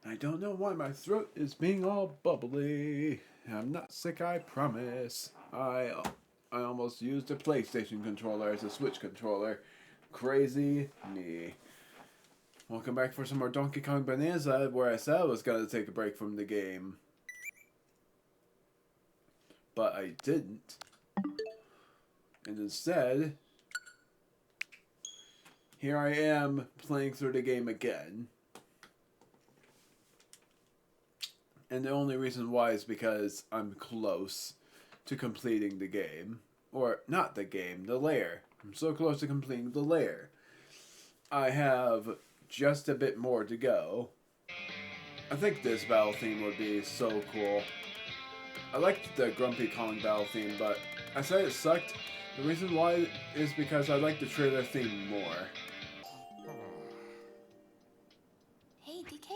I don't know why my throat is being all bubbly. I'm not sick, I promise. I almost used a PlayStation controller as a Switch controller. Crazy me. Welcome back for some more Donkey Kong Bananza, where I said I was going to take a break from the game. But I didn't. And instead, here I am playing through the game again. And the only reason why is because I'm close to completing the game. Or, not the game, the lair. I'm so close to completing the lair. I have just a bit more to go. I think this battle theme would be so cool. I liked the Grumpy Kong battle theme, but I said it sucked. The reason why is because I like the trailer theme more. Hey, DK,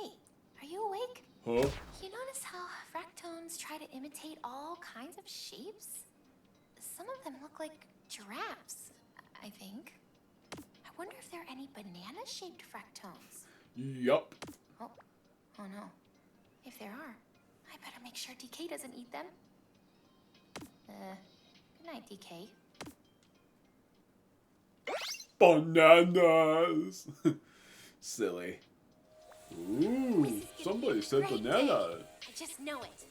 are you awake? Huh? You notice how fractones try to imitate all kinds of shapes? Some of them look like giraffes, I think. I wonder if there are any banana-shaped fractones. Yup. Oh no. If there are, I better make sure DK doesn't eat them. Good night, DK. Bananas! Silly. Ooh, somebody said banana. I just know it.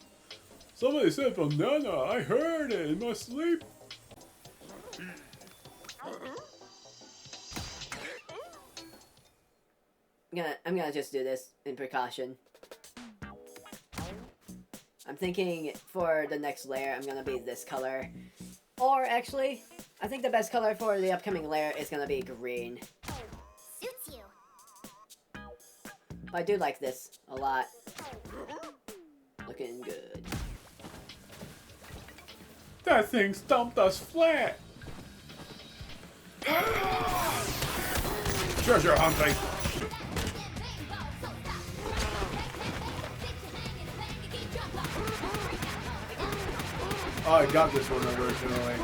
Somebody said banana. I heard it in my sleep. I'm gonna just do this in precaution. I'm thinking for the next layer, I'm gonna be this color. Or actually, I think the best color for the upcoming layer is gonna be green. Suits you. I do like this a lot. Looking good. That thing stumped us flat. Treasure hunting. Oh, I got this one originally.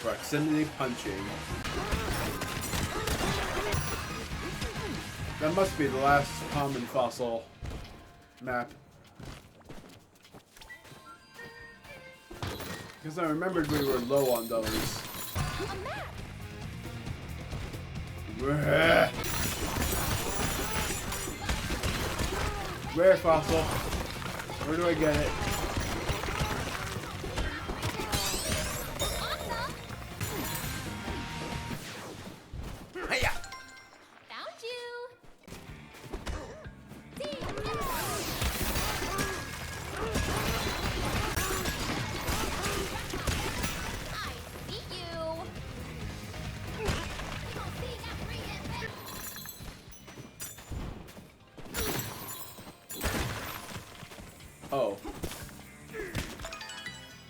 Proximity punching. That must be the last common fossil map. Because I remembered we were low on those. Rare fossil. Where do I get it? Hiya! Found you. I see you. Oh.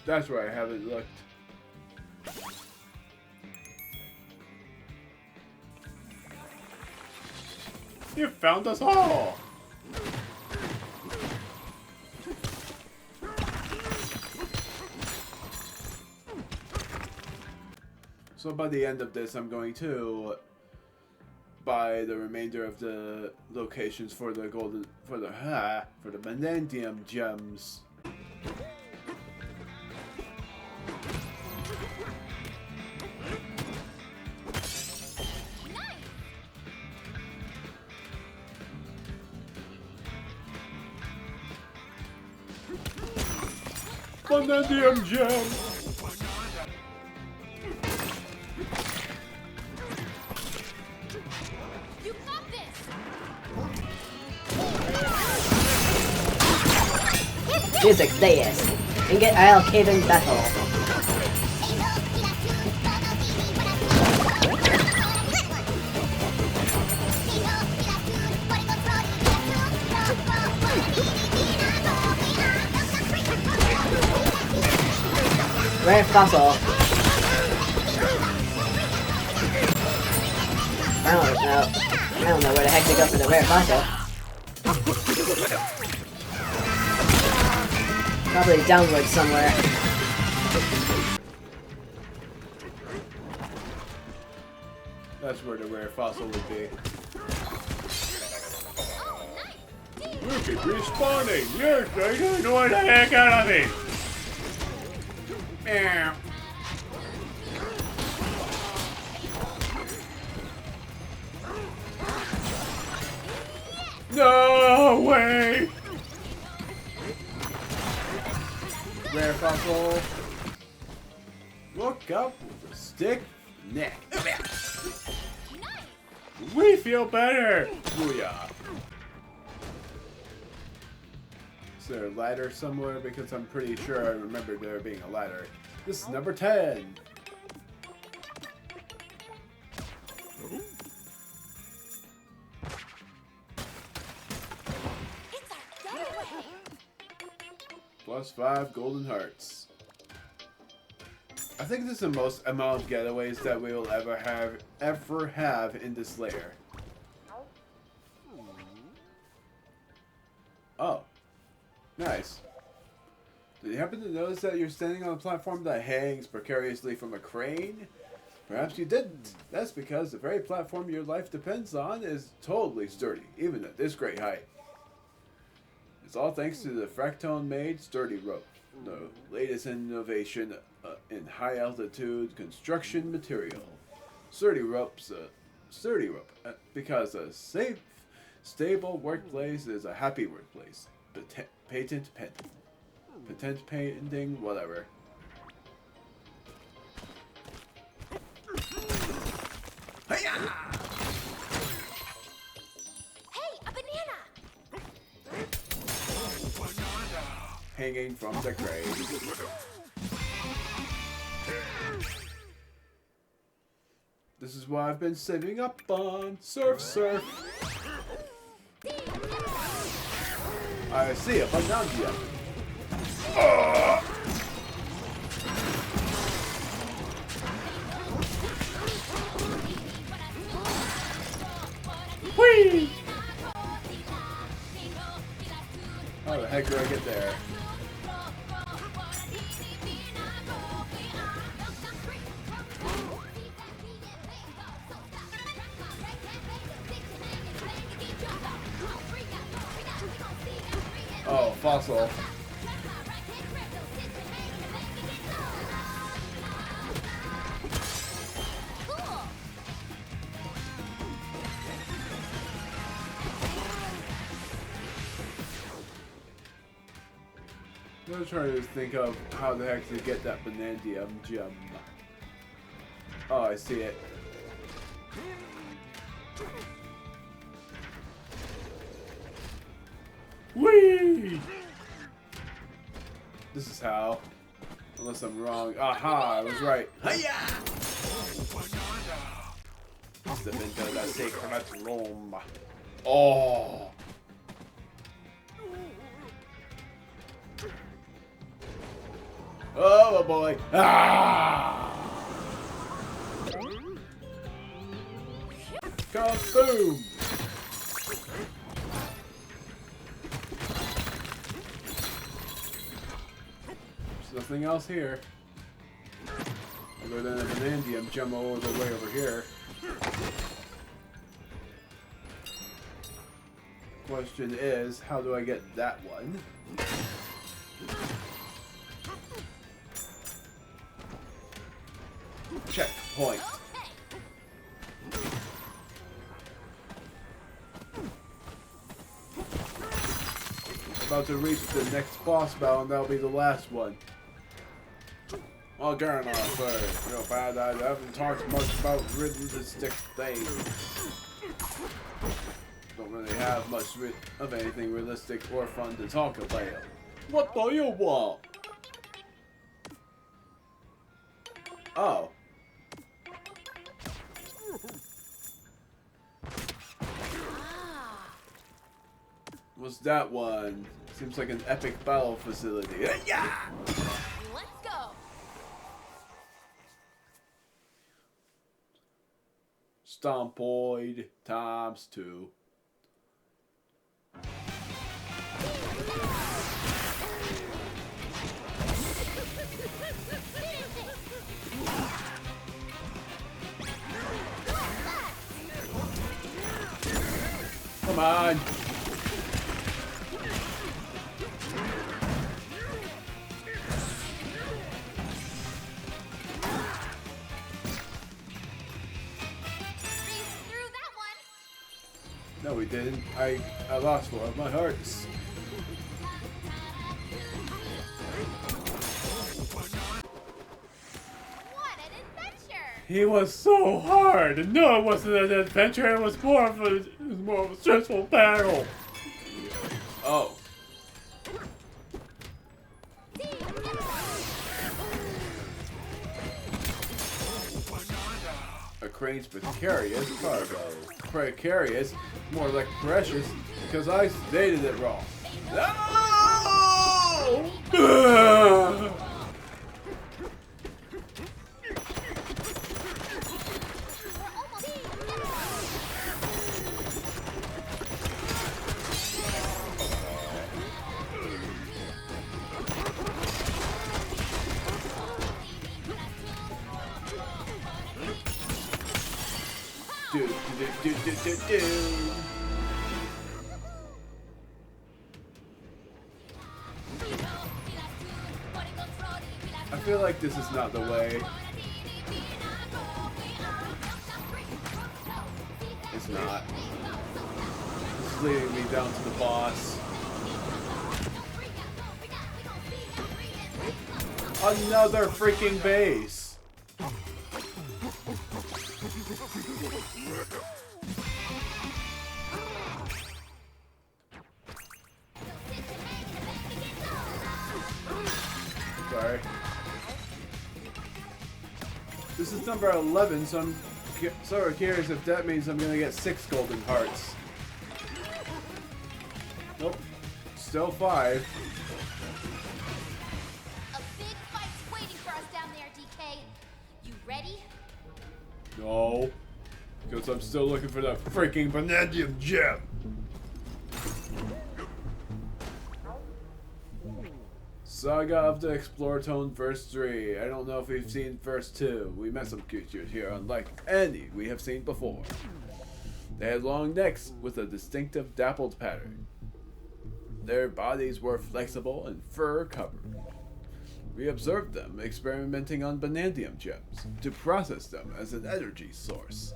That's where I haven't looked. You found us all! So by the end of this, I'm going to buy the remainder of the locations for the Bananza gems. Bananza gems. Music this and get Isle Cave-in battle. Rare fossil. I don't know where the heck to go for the rare fossil. Probably downward somewhere. That's where the rare fossil would be. You keep respawning! You're going to annoy the heck out of me! Meow. No way! Rare fossil. Look up with a stick neck. We feel better! Booyah. Is there a ladder somewhere? Because I'm pretty sure I remember there being a ladder. This is number 10. +5 golden hearts. I think this is the most amount of getaways that we will ever have in this layer. Oh. Nice. Did you happen to notice that you're standing on a platform that hangs precariously from a crane? Perhaps you didn't. That's because the very platform your life depends on is totally sturdy, even at this great height. It's all thanks to the Fractone-made sturdy rope, the latest innovation in high-altitude construction material. Sturdy rope, because a safe, stable workplace is a happy workplace. Patent pending, whatever. Hiya! Hey, a banana! Hanging from the crane. This is what I've been saving up on. Surf, surf. I see a Bananza. Whee! How the heck do I get there? Oh, fossil. I'm trying to think of how the heck to get that Bananza gem. Oh, I see it. Whee! This is how. Unless I'm wrong. Aha, I was right. Hiya! Step into the sacred room. Oh! Oh boy! Ah! Kaboom! There's nothing else here. Other than a Bananza gem all the way over here. Question is, how do I get that one? Checkpoint. About to reach the next boss battle, and that'll be the last one. Again, I say, real bad. I haven't talked much about realistic things. Don't really have much of anything realistic or fun to talk about. What do you want? Oh. What's that one? Seems like an epic battle facility. Yeah! Let's go! Stompoid times 2. on. Through that one. No, we didn't. I lost one of my hearts. What an adventure! He was so hard. No, it wasn't an adventure. It was more of a stressful battle. Oh. A crane's precarious cargo. Precarious, more like precious, because I stated it wrong. No! Do. I feel like this is not the way. It's not. This is leading me down to the boss. Another freaking base. Sorry. This is number 11, so I'm sort of curious if that means I'm gonna get 6 golden hearts. Nope. Still 5. A big fight's waiting for us down there, DK. You ready? No. Because I'm still looking for that freaking Bananza gem. Saga of the Exploratone verse 3. I don't know if we've seen verse 2. We met some creatures here unlike any we have seen before. They had long necks with a distinctive dappled pattern. Their bodies were flexible and fur covered. We observed them experimenting on Bananza gems to process them as an energy source.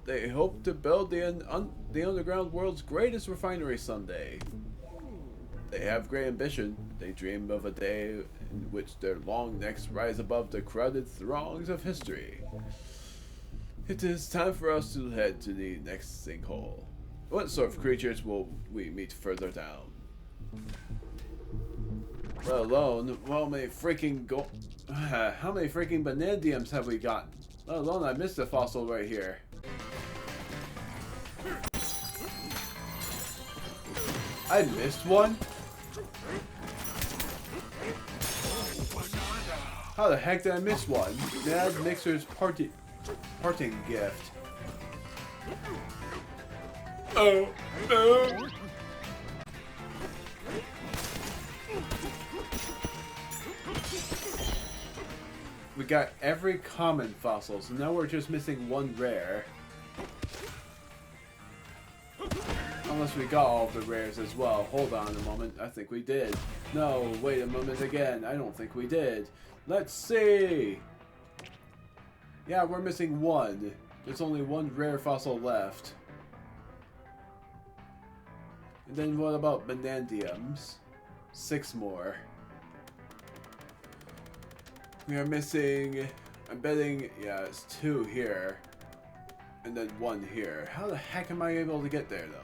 They hope to build the underground world's greatest refinery someday. They have great ambition. They dream of a day in which their long necks rise above the crowded throngs of history. It is time for us to head to the next sinkhole. What sort of creatures will we meet further down? Let alone, how many freaking Bananza have we gotten? Let alone, I missed a fossil right here. I missed one? How the heck did I miss one? Mad Mixer's parting gift. Oh. We got every common fossil, so now we're just missing one rare. Unless we got all of the rares as well. Hold on a moment. I think we did. No, wait a moment again. I don't think we did. Let's see. Yeah, we're missing one. There's only one rare fossil left. And then what about Bananza? 6 more. We are missing, I'm betting, yeah, it's 2 here. And then 1 here. How the heck am I able to get there, though?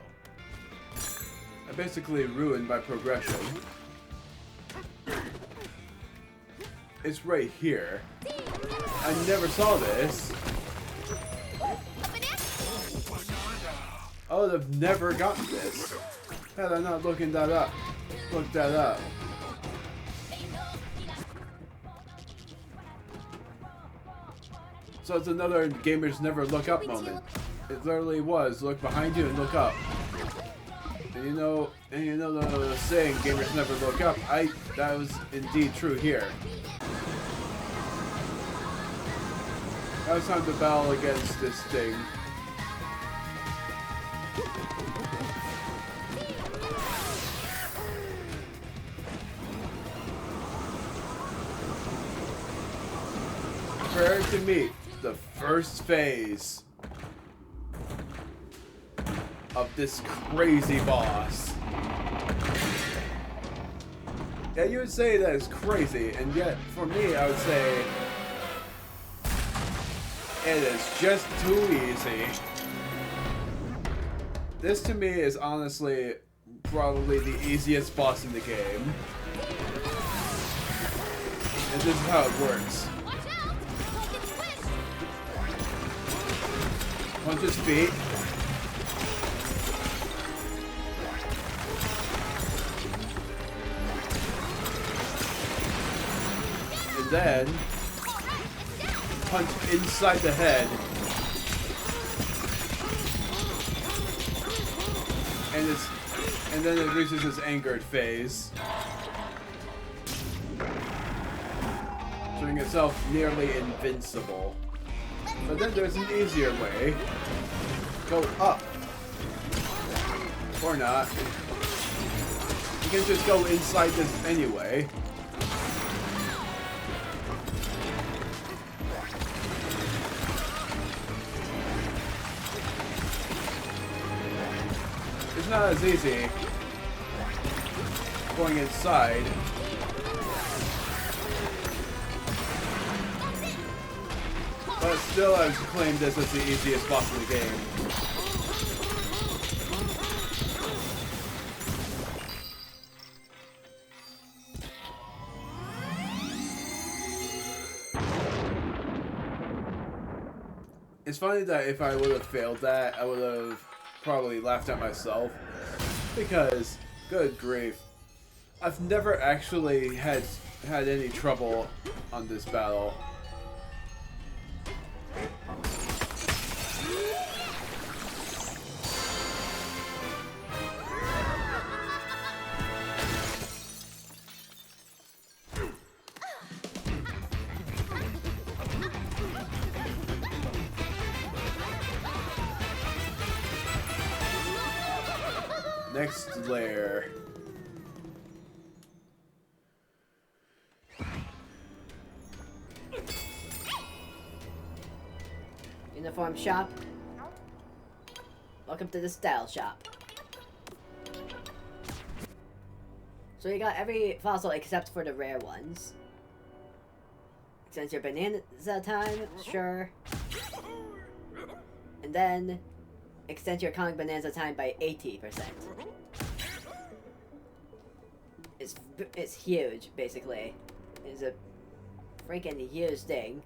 I basically ruined my progression. It's right here. I never saw this. I would have never gotten this had I not looked that up. So it's another gamers never look up moment. It literally was look behind you and look up. And you know the saying gamers never look up. That was indeed true here. Now it's time to battle against this thing. Prepare to meet the first phase of this crazy boss. Yeah, you would say that is crazy, and yet for me, I would say it is just too easy. This to me is honestly probably the easiest boss in the game. And this is how it works. Punch his feet. And then punch inside the head. And then it reaches its angered phase. Showing itself nearly invincible. But then there's an easier way. Go up. Or not. You can just go inside this anyway. It's not as easy going inside. But still, I would claim this as the easiest boss in the game. It's funny that if I would have failed that, I would have probably laughed at myself. Because, good grief, I've never actually had any trouble on this battle. Next layer. Uniform shop. Welcome to the style shop. So you got every fossil except for the rare ones. Extends your Bananza time, sure. And then extend your Kong Bananza time by 80%. It's huge, basically. It's a freaking huge thing.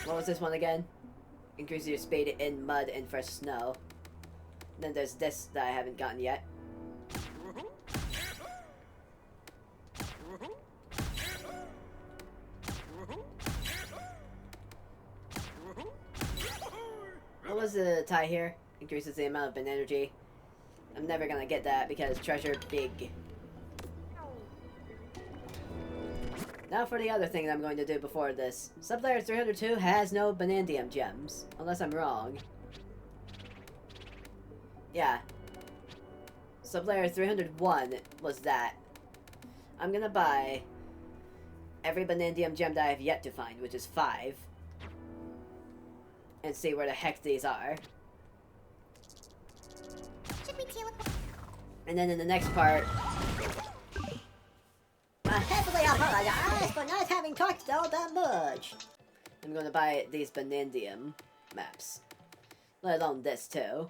What was this one again? Increase your speed in mud and fresh snow. Then there's this that I haven't gotten yet. What was the tie here? Increases the amount of energy. I'm never gonna get that because treasure big. Now for the other thing that I'm going to do before this. Sublayer 302 has no Banandium gems, unless I'm wrong. Yeah. Sublayer 301 was that. I'm gonna buy every Banandium gem that I have yet to find, which is 5. And see where the heck these are. And then in the next part, I heavily apologize for not having talked all that much. I'm gonna buy these Banandium maps. Let alone this too.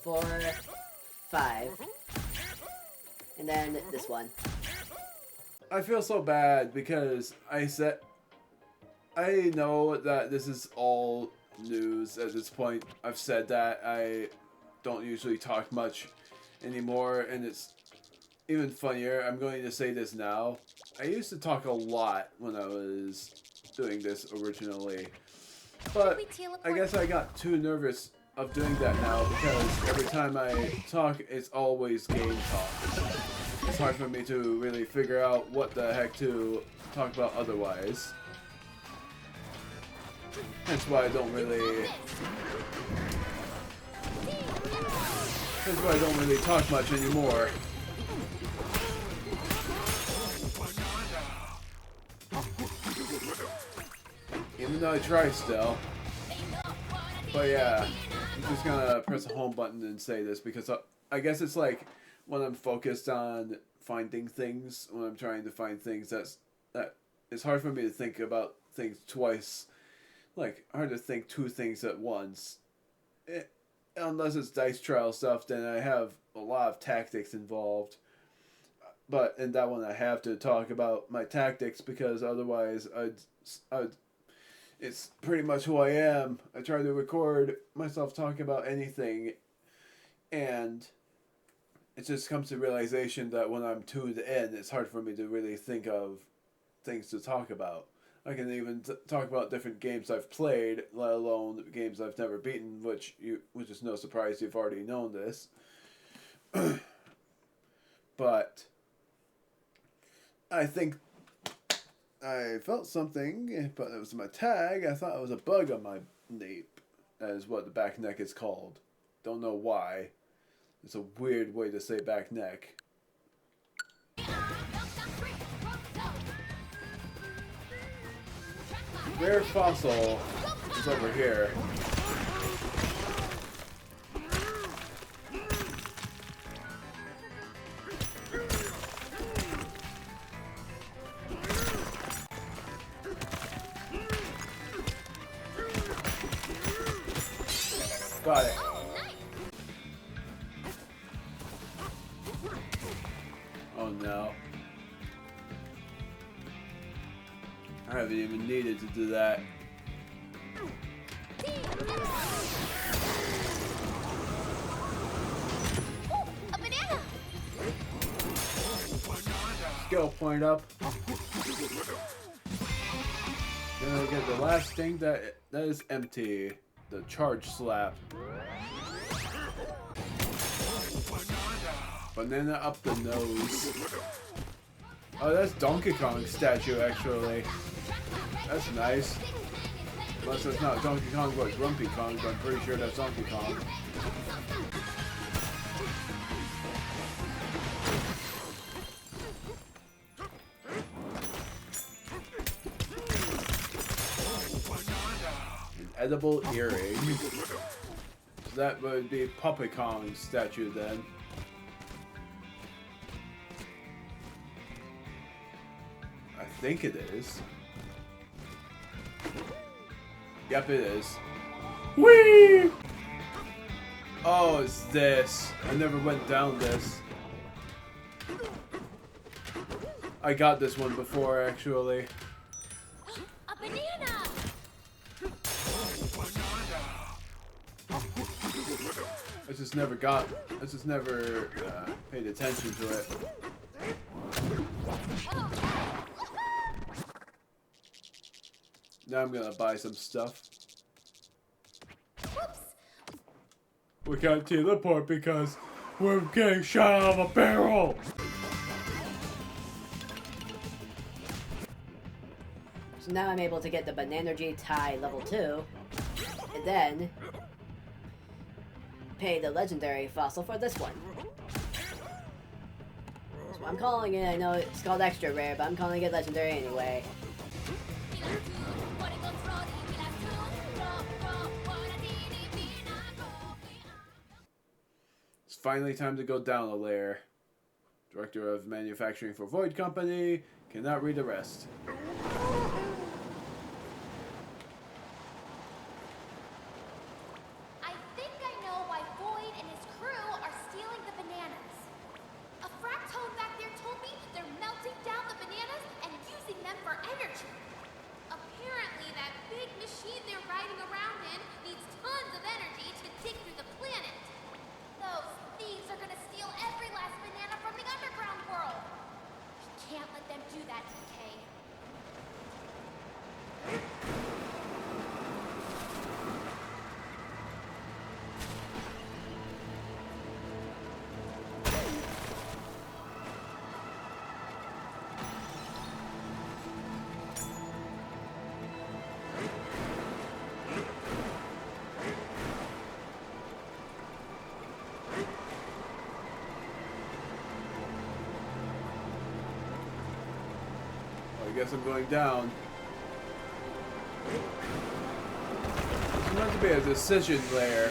Four, 5. And then this one. I feel so bad because I know that this is all news at this point. I've said that. I don't usually talk much anymore, and it's even funnier. I'm going to say this now. I used to talk a lot when I was doing this originally, but I guess I got too nervous of doing that now because every time I talk, it's always game talk. it's hard for me to really figure out what the heck to talk about otherwise. That's why I don't really... That's why I don't really talk much anymore. Even though I try still. But yeah, I'm just gonna press the home button and say this because I guess it's like when I'm focused on finding things, when I'm trying to find things, that it's hard for me to think about things twice. Like, hard to think two things at once. Unless it's dice trial stuff, then I have a lot of tactics involved. But in that one, I have to talk about my tactics because otherwise, it's pretty much who I am. I try to record myself talking about anything, and it just comes to realization that when I'm tuned in, it's hard for me to really think of things to talk about. I can even talk about different games I've played, let alone games I've never beaten, which is no surprise you've already known this. But I think I felt something, but it was my tag. I thought it was a bug on my nape, as what the back neck is called. Don't know why. It's a weird way to say back neck. Rare fossil is over here. Got it. Oh no. I haven't even needed to do that. A banana! Skill point up. Then I get the last thing that is empty. The charge slap. Banana up the nose. Oh, that's Donkey Kong statue actually. That's nice. Unless it's not Donkey Kong but Grumpy Kong, but I'm pretty sure that's Donkey Kong. An edible earring. So that would be Puppy Kong statue then. I think it is. Yep, it is. Whee! Oh, it's this. I never went down this. I got this one before, actually. A banana! I just never paid attention to it. Now I'm gonna buy some stuff. Whoops! We can't teleport because we're getting shot out of a barrel! So now I'm able to get the Bananza tie level 2, and then pay the legendary fossil for this one. So I'm calling it, I know it's called extra rare, but I'm calling it legendary anyway. It's finally time to go down a layer. Director of Manufacturing for Void Company. Cannot read the rest. I think I know why Void and his crew are stealing the bananas. A fractone back there told me they're melting down the bananas and using them for energy. Apparently that big machine they're riding around in needs tons of energy to dig through the planet. Those thieves are gonna steal every last banana from the underground world. We can't let them do that, DK. guess I'm going down. It's meant to be a decision layer.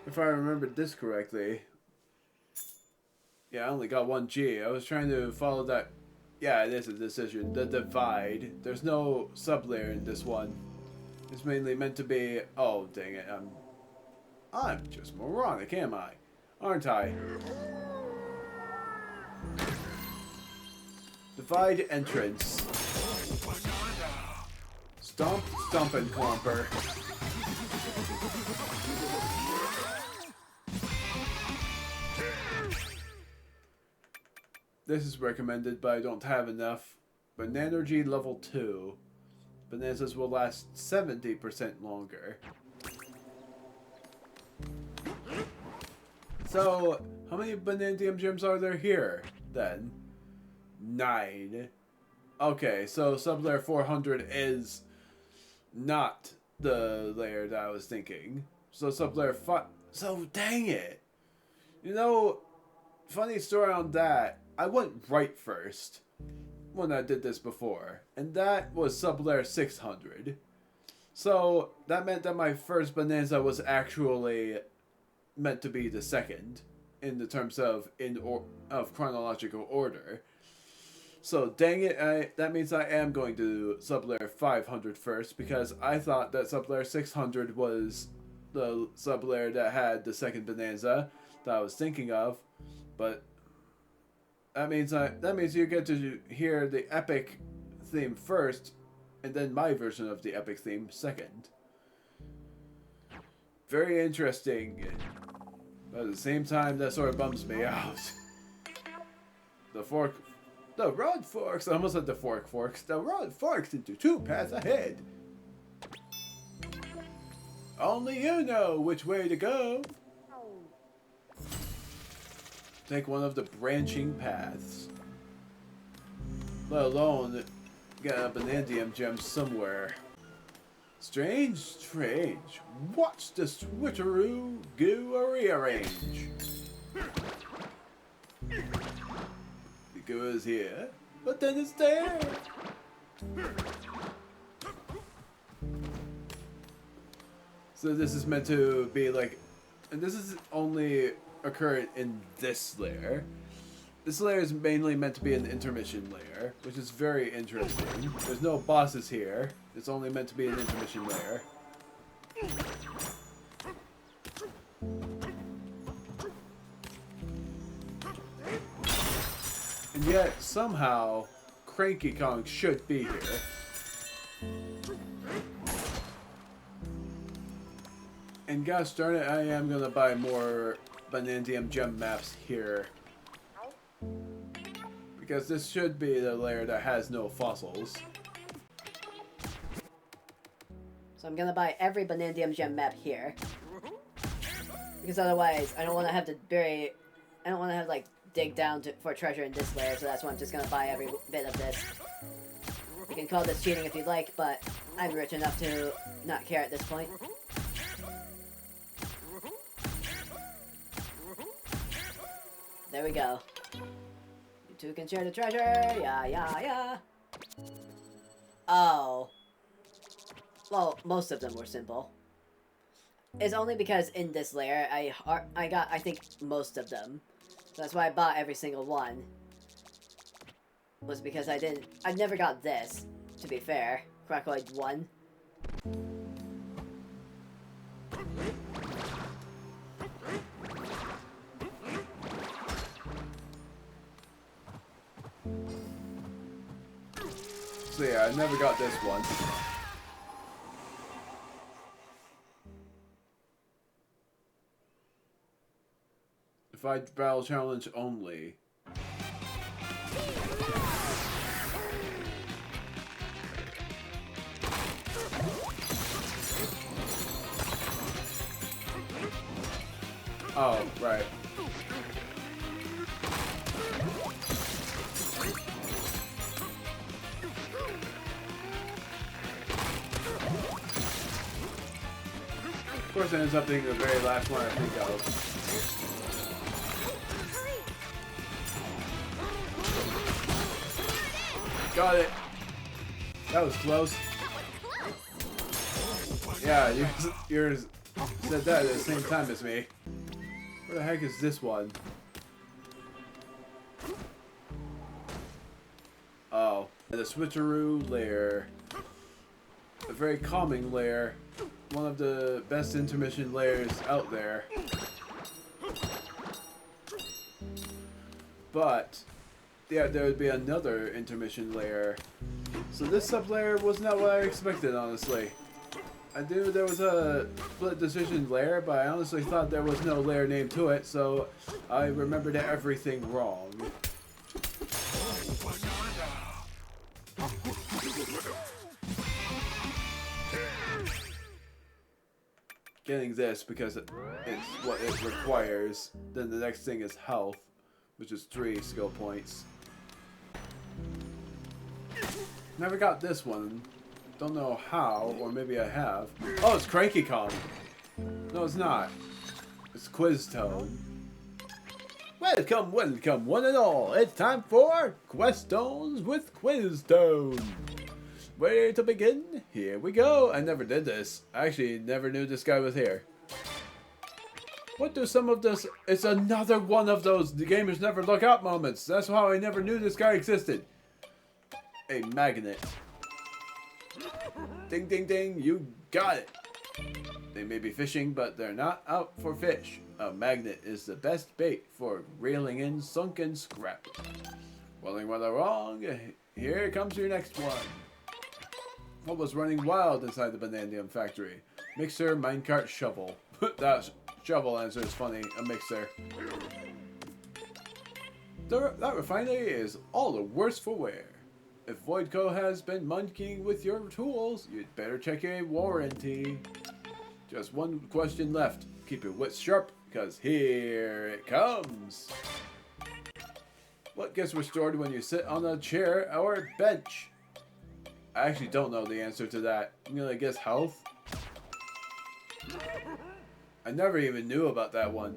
If I remembered this correctly. Yeah, I only got 1 G. I was trying to follow that. Yeah, it is a decision. The divide. There's no sub-layer in this one. It's mainly meant to be... Oh, dang it. I'm just moronic, am I? Aren't I? Divide entrance. Stomp, Stompenclomper. This is recommended, but I don't have enough. Bananergy level 2. Bananzas will last 70% longer. So, how many Banandium gems are there here, then? 9. Okay, so sub-layer 400 is not the layer that I was thinking. So sub-layer 5... So, dang it! You know, funny story on that. I went right first when I did this before. And that was sub-layer 600. So, that meant that my first Bananza was actually meant to be the second. In the terms of of chronological order. So, dang it, that means I am going to sub-layer 500 first, because I thought that sub-layer 600 was the sub-layer that had the second Bananza that I was thinking of, but that means you get to hear the epic theme first, and then my version of the epic theme second. Very interesting, but at the same time, that sort of bums me out. The road forks. I almost said the forks. The road forks into 2 paths ahead. Only you know which way to go. Take one of the branching paths. Let alone get a Banandium gem somewhere. Strange. Watch the switcheroo goo rearrange. The goo is here, but then it's there. So this is meant to be like, and this is only occurring in this layer. This layer is mainly meant to be an intermission layer, which is very interesting. There's no bosses here. It's only meant to be an intermission layer. And yet, somehow, Cranky Kong should be here. And gosh darn it, I am gonna buy more Banandium gem maps here. Because this should be the layer that has no fossils. So I'm gonna buy every Banandium gem map here. Because otherwise, I don't want to have to like, dig down for treasure in this layer, so that's why I'm just gonna buy every bit of this. You can call this cheating if you'd like, but I'm rich enough to not care at this point. There we go. You two can share the treasure! Yeah. Oh. Well, most of them were simple. It's only because in this layer, I got, I think, most of them. So that's why I bought every single one. Was because I never got this, to be fair. Krakoid 1. So yeah, I never got this one. Divide battle challenge only. Oh, right. Of course, it ends up being the very last one I think of. Got it. That was close. Yeah, you said that at the same time as me. Where the heck is this one? Oh, the switcheroo lair. A very calming lair. One of the best intermission lairs out there. But yeah, there would be another intermission layer. So this sub-layer was not what I expected, honestly. I knew there was a split decision layer, but I honestly thought there was no layer name to it, so I remembered everything wrong. Getting this because it's what it requires. Then the next thing is health, which is 3 skill points. Never got this one. Don't know how, or maybe I have. Oh, it's Cranky Kong. No, it's not. It's Quiz Tone. Welcome, welcome, one and all. It's time for Questions with Quiz Tone. Where to begin? Here we go. I never did this. I actually never knew this guy was here. What do some of this... It's another one of those the gamers never look up moments. That's how I never knew this guy existed. A magnet. Ding, ding, ding. You got it. They may be fishing, but they're not out for fish. A magnet is the best bait for reeling in sunken scrap. Rolling rather wrong. Here comes your next one. What was running wild inside the Bananza factory? Mixer, minecart, shovel. That shovel answer is funny. A mixer. That refinery is all the worse for wear. If Voidco has been monkeying with your tools, you'd better check your warranty. Just one question left. Keep your wits sharp, because here it comes. What gets restored when you sit on a chair or bench? I actually don't know the answer to that. I'm gonna guess health. I never even knew about that one.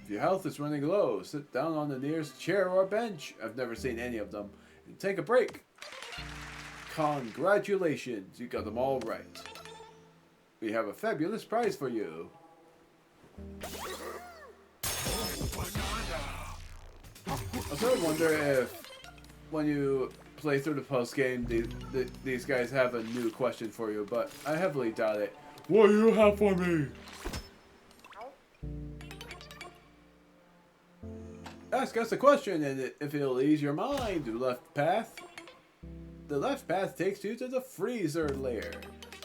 If your health is running low, sit down on the nearest chair or bench. I've never seen any of them. And take a break. Congratulations, you got them all right. We have a fabulous prize for you. I sort of wonder if when you play through the post game, these guys have a new question for you, but I heavily doubt it. What do you have for me? Ask us a question, and if it'll ease your mind, the left path. The left path takes you to the freezer lair.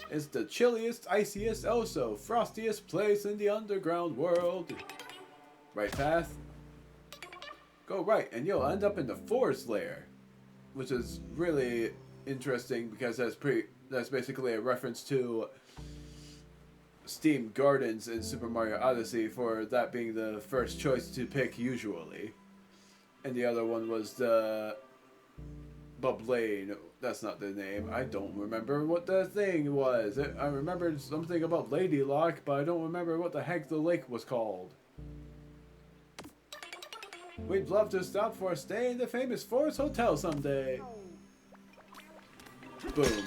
It's the chilliest, iciest, oh so frostiest place in the underground world. Right path. Go right, and you'll end up in the forest lair, which is really interesting because that's basically a reference to Steam Gardens in Super Mario Odyssey, for that being the first choice to pick usually. And the other one was the Bublane. That's not the name. I don't remember what the thing was. I remembered something about Lady Lock, but I don't remember what the heck the lake was called. We'd love to stop for a stay in the famous Forest Hotel someday. Boom.